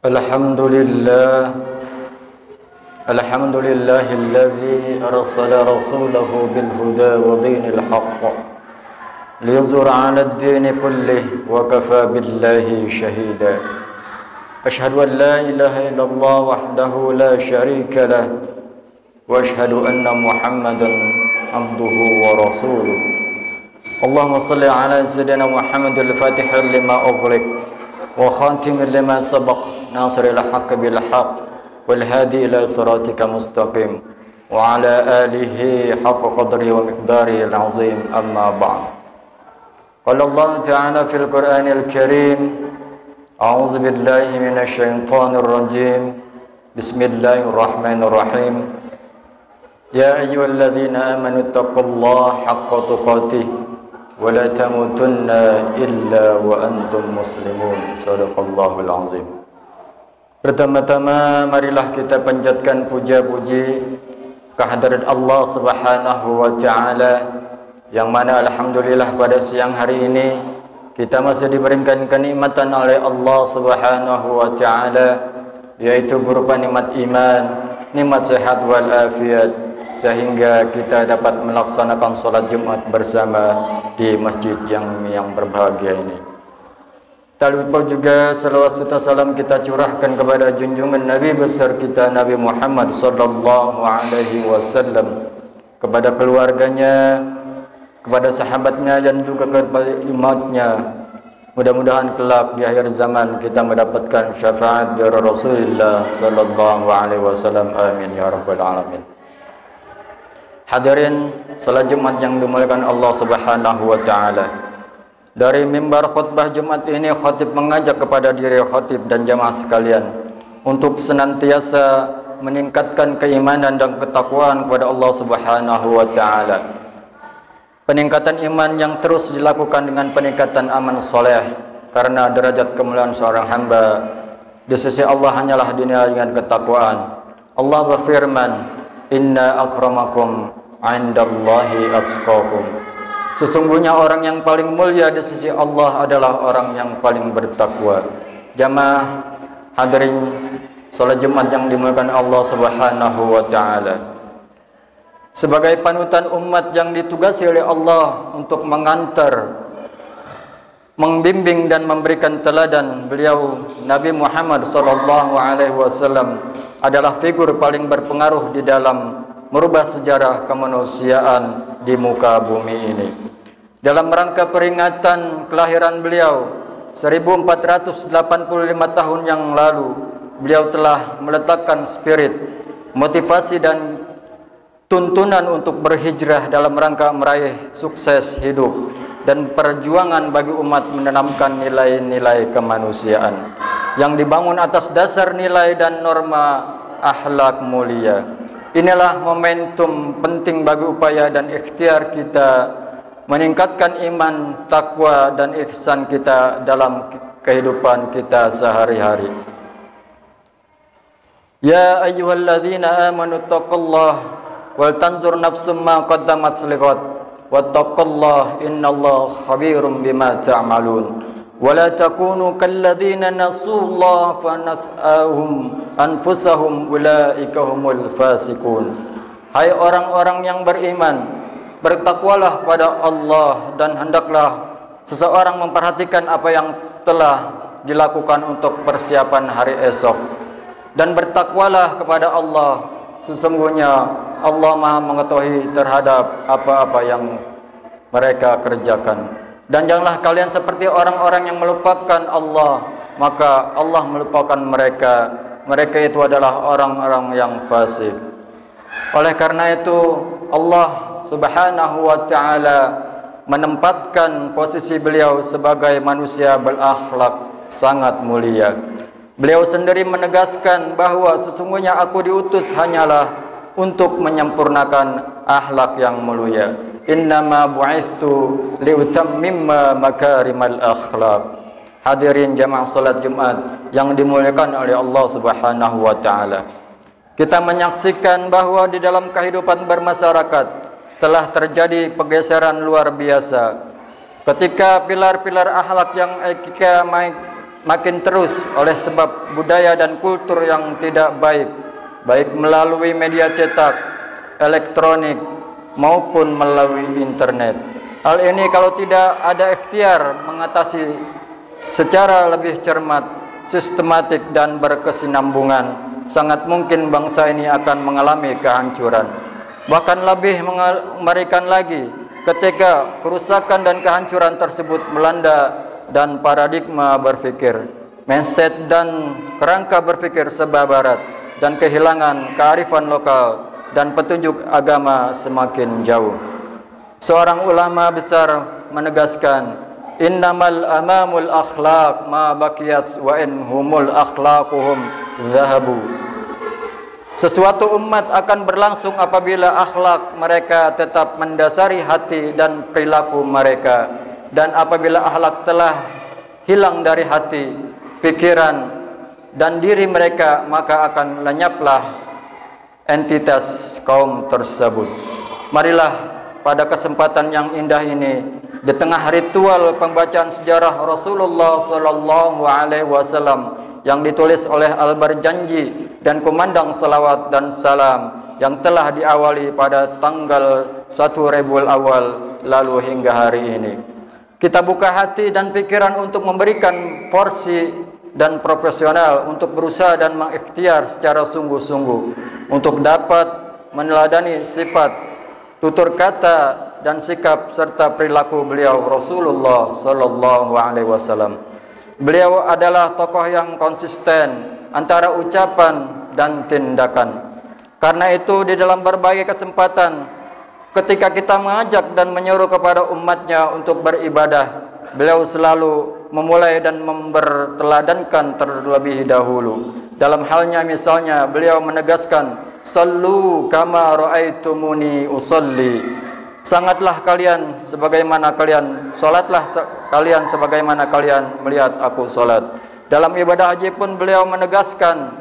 Alhamdulillah Alhamdulillahilladzi arsala rasulahu bil huda wa dinil haqq liyuzhira 'ala ad-din kullih wa kafa billahi shahida. Ashhadu an la ilaha illallah wahdahu la syarika lah wa ashhadu anna Muhammadan abduhu wa rasuluh. Allahumma salli ala sayyidina Muhammadil fatihil lima ughliq wa khatimil lima sabaq nasiril haqqi bil haqq wal hadi ila siratika mustaqim wa ala alihi haqqa qadri wa miqdarihi al-azim amma ba'd. Qala Allah ta'ala fil Qur'anil Karim a'udzu billahi minasy syaithanir rajim. Bismillahirrahmanirrahim. Ya ayyuhalladzina amanu taqullaha haqqa tuqatih wa la tamutunna illa wa antum muslimun. Shadaqallahul azim. Pertama-tama marilah kita panjatkan puja-puji kehadirat Allah Subhanahu wa taala, yang mana alhamdulillah pada siang hari ini kita masih diberikan kenikmatan oleh Allah Subhanahu wa taala, yaitu berupa nikmat iman, nikmat sehat wal afiat, sehingga kita dapat melaksanakan salat Jumat bersama di masjid yang berbahagia ini. Tak lupa juga salawat serta salam kita curahkan kepada junjungan Nabi besar kita Nabi Muhammad sallallahu alaihi wasallam, kepada keluarganya, kepada sahabatnya dan juga kepada umatnya. Mudah-mudahan kelak di akhir zaman kita mendapatkan syafaat dari Rasulullah sallallahu alaihi wasallam. Amin ya rabbal alamin. Hadirin salat Jumat yang dimuliakan Allah Subhanahu wa taala. Dari mimbar khutbah Jumat ini, khatib mengajak kepada diri khatib dan jamaah sekalian untuk senantiasa meningkatkan keimanan dan ketakwaan kepada Allah Subhanahu wa taala. Peningkatan iman yang terus dilakukan dengan peningkatan amal soleh, karena derajat kemuliaan seorang hamba di sisi Allah hanyalah dinilai dengan ketakwaan. Allah berfirman, inna akramakum 'indallahi atqakum. Sesungguhnya orang yang paling mulia di sisi Allah adalah orang yang paling bertakwa. Jamaah hadirin salat Jumat yang dimuliakan Allah Subhanahu wa taala. Sebagai panutan umat yang ditugasi oleh Allah untuk mengantar, membimbing dan memberikan teladan, beliau Nabi Muhammad sallallahu alaihi wasallam adalah figur paling berpengaruh di dalam merubah sejarah kemanusiaan di muka bumi ini. Dalam rangka peringatan kelahiran beliau 1485 tahun yang lalu, beliau telah meletakkan spirit, motivasi dan tuntunan untuk berhijrah dalam rangka meraih sukses hidup dan perjuangan bagi umat menanamkan nilai-nilai kemanusiaan yang dibangun atas dasar nilai dan norma akhlak mulia. Inilah momentum penting bagi upaya dan ikhtiar kita meningkatkan iman, takwa dan ihsan kita dalam kehidupan kita sehari-hari. Ya ayyuhalladzina amanu taqullaha wal tanzur nafsum ma qaddamat liqad wattaqullaha innallaha khabirum bima ta'malun wa la takunu kalladzina nasullaha fanasahum anfusahum ulaika humul fasiqun. Hai orang-orang yang beriman, bertakwalah kepada Allah dan hendaklah seseorang memperhatikan apa yang telah dilakukan untuk persiapan hari esok, dan bertakwalah kepada Allah, sesungguhnya Allah Maha mengetahui terhadap apa-apa yang mereka kerjakan. Dan janganlah kalian seperti orang-orang yang melupakan Allah, maka Allah melupakan mereka. Mereka itu adalah orang-orang yang fasik. Oleh karena itu Allah Subhanahu wa taala menempatkan posisi beliau sebagai manusia berakhlak sangat mulia. Beliau sendiri menegaskan bahwa sesungguhnya aku diutus hanyalah untuk menyempurnakan akhlak yang mulia. Innama bu'itsu liutammima makarimal akhlak. Hadirin jamaah salat Jumat yang dimuliakan oleh Allah Subhanahu wa taala. Kita menyaksikan bahwa di dalam kehidupan bermasyarakat telah terjadi pergeseran luar biasa. Ketika pilar-pilar akhlak yang makin terus oleh sebab budaya dan kultur yang tidak baik, baik melalui media cetak, elektronik maupun melalui internet. Hal ini kalau tidak ada ikhtiar mengatasi secara lebih cermat, sistematik dan berkesinambungan, sangat mungkin bangsa ini akan mengalami kehancuran. Bahkan lebih mengerikan lagi ketika kerusakan dan kehancuran tersebut melanda dan paradigma berpikir, mindset dan kerangka berpikir serba barat, dan kehilangan kearifan lokal dan petunjuk agama semakin jauh. Seorang ulama besar menegaskan, innamal amamul akhlaq ma baqiyat wa in humul akhlaquhum zahabu. Sesuatu umat akan berlangsung apabila akhlak mereka tetap mendasari hati dan perilaku mereka, dan apabila akhlak telah hilang dari hati, pikiran dan diri mereka, maka akan lenyaplah entitas kaum tersebut. Marilah pada kesempatan yang indah ini, di tengah ritual pembacaan sejarah Rasulullah sallallahu alaihi wasallam yang ditulis oleh Al-Barjanji dan Kumandang Salawat dan Salam yang telah diawali pada tanggal 1 Rabiul Awal lalu hingga hari ini, kita buka hati dan pikiran untuk memberikan porsi dan profesional untuk berusaha dan mengikhtiar secara sungguh-sungguh untuk dapat meneladani sifat, tutur kata dan sikap serta perilaku beliau Rasulullah sallallahu alaihi wasallam. Beliau adalah tokoh yang konsisten antara ucapan dan tindakan. Karena itu di dalam berbagai kesempatan ketika kita mengajak dan menyuruh kepada umatnya untuk beribadah, beliau selalu memulai dan memperteladankan terlebih dahulu. Dalam halnya misalnya beliau menegaskan, sallu kama ra'aitumuni usalli. Sangatlah kalian sebagaimana kalian, salatlah kalian sebagaimana kalian melihat aku salat. Dalam ibadah haji pun beliau menegaskan,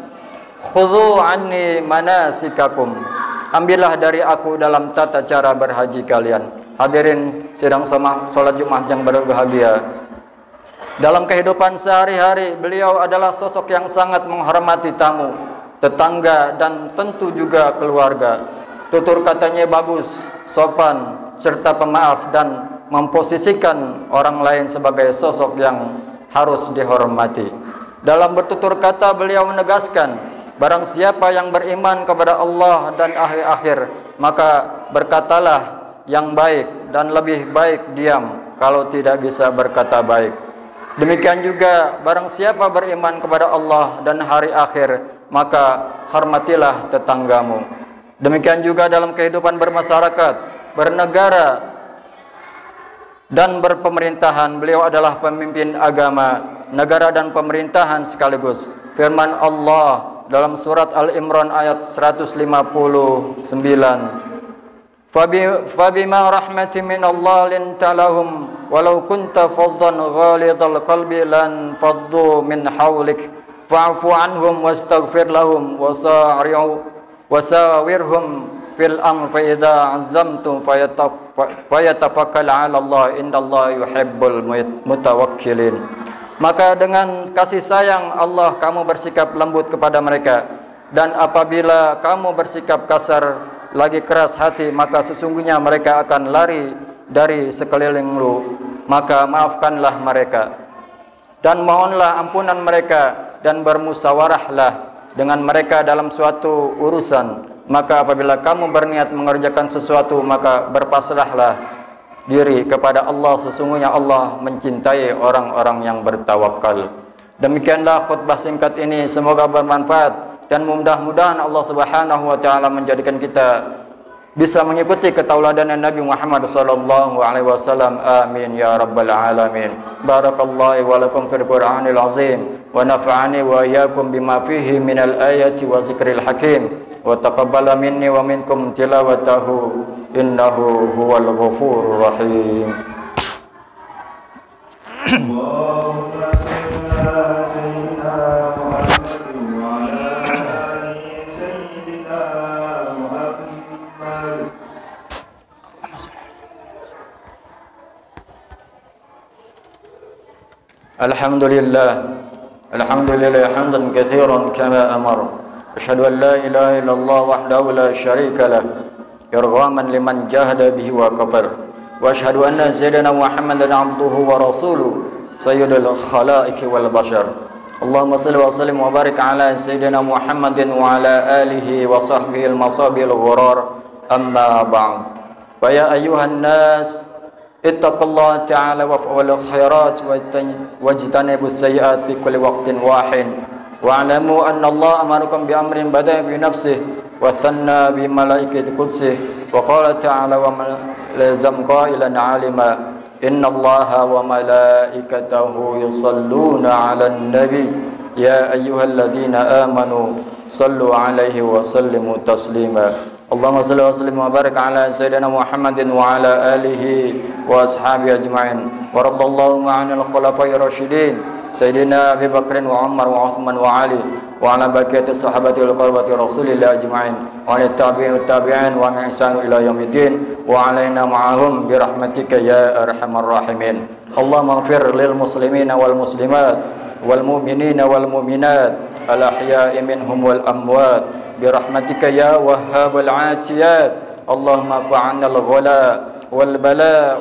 khudhu anni manasikakum. Ambillah dari aku dalam tata cara berhaji kalian. Hadirin sidang salat Jumat yang berbahagia. Dalam kehidupan sehari-hari beliau adalah sosok yang sangat menghormati tamu, tetangga dan tentu juga keluarga. Tutur katanya bagus, sopan, serta pemaaf dan memposisikan orang lain sebagai sosok yang harus dihormati. Dalam bertutur kata beliau menegaskan, barang siapa yang beriman kepada Allah dan akhir, maka berkatalah yang baik dan lebih baik diam kalau tidak bisa berkata baik. Demikian juga barang siapa beriman kepada Allah dan hari akhir, maka hormatilah tetanggamu. Demikian juga dalam kehidupan bermasyarakat, bernegara dan berpemerintahan, beliau adalah pemimpin agama, negara dan pemerintahan sekaligus. Firman Allah dalam surat Al-Imran ayat 159, Fabima rahmatin min Allah linta lahum walau kunta faddan ghalidhal qalbi lan faddu min hawlik fa'fu anhum wastaghfir lahum wasawirhum fil amr fa idza azamtum fayatafakkal 'ala Allah innallaha yuhibbul mutawakkilin. Maka dengan kasih sayang Allah kamu bersikap lembut kepada mereka, dan apabila kamu bersikap kasar lagi keras hati, maka sesungguhnya mereka akan lari dari sekelilingmu. Maka maafkanlah mereka dan mohonlah ampunan mereka, dan bermusyawarahlah dengan mereka dalam suatu urusan. Maka apabila kamu berniat mengerjakan sesuatu, maka berpasrahlah diri kepada Allah. Sesungguhnya Allah mencintai orang-orang yang bertawakal. Demikianlah khutbah singkat ini, semoga bermanfaat dan mudah-mudahan Allah Subhanahu wa taala menjadikan kita bisa mengikuti ketauladanan Nabi Muhammad sallallahu alaihi wasallam. Amin ya rabbal alamin. Barakallahu wa lakum fil Qur'anil azim wa nafa'ani wa iyyakum bima fihi minal ayati wa zikril hakim wa taqabbala minni wa minkum tilawatahu innahu huwal ghafurur rahim. Allahumma salli ala sayyidina Muhammadin wa ala ali sayyidina Muhammad. Alhamdulillah الحمد لله حمدا كثيرا كما أمر. أشهد أن لا إله إلا الله وحده لا شريك له إرغاما لمن جاهد به وكفر. وأشهد أن سيدنا محمدا عبده ورسوله سيد الخلائق والبشر. اللهم صل وسلم وبارك على سيدنا محمد وعلى آله وصحبه المصابيح الغرار. أما بعد، فيا أيها الناس اتقوا الله تعالى وافعلوا الخيرات واجتنبوا السيئات في كل وقت واحد. واعلموا أن الله أمركم بأمر بدأ بنفسه وثنى بملائكة قدسه وقال تعالى ومن لزم قائلا عالما إن الله وملائكته يصلون على النبي يا أيها الذين آمنوا صلوا عليه وسلموا تسليما. اللهم صل وسلم وبارك على سيدنا محمد وعلى آله وأصحابه أجمعين. ورضى اللهم عن الخلفاء الراشدين سيدنا أبي بكر وعمر وعثمان وعلي وعلى بقية الصحابة والقربة رسول الله أجمعين وعلى التابعين والتابعين وعن إحسان إلى يوم الدين وعلينا معهم برحمتك يا أرحم الراحمين. اللهم اغفر للمسلمين والمسلمات والمؤمنين والمؤمنات الأحياء منهم والأموات برحمتك يا وهاب العاتيات. اللهم اعف عنا الغلاء والبلاء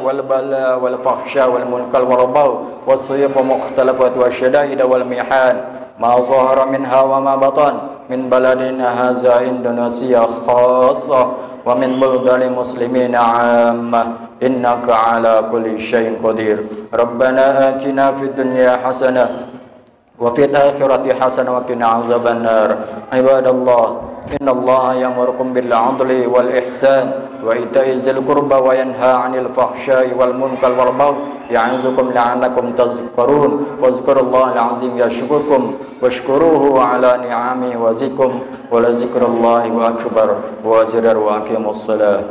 والفحشاء والمنكر والبغي والسيف والمختلفات والشدائد والمحان ما ظهر منها وما بطن من بلدنا هذا إندونيسيا خاصة ومن بلدان المسلمين عامة إنك على كل شيء قدير. ربنا آتنا في الدنيا حسنة وفي الآخرة حسنة وقنا عذاب النار. عباد الله إن الله يأمركم بالعدل والإحسان وإيتاء ذي القربى وينهى عن الفحشاء والمنكر والبغي يعظكم لعلكم تذكرون. واذكروا الله العظيم يشكركم واشكروه على نعمه وزدكم ولذكر الله أكبر. وأزدر وأقيموا الصلاة.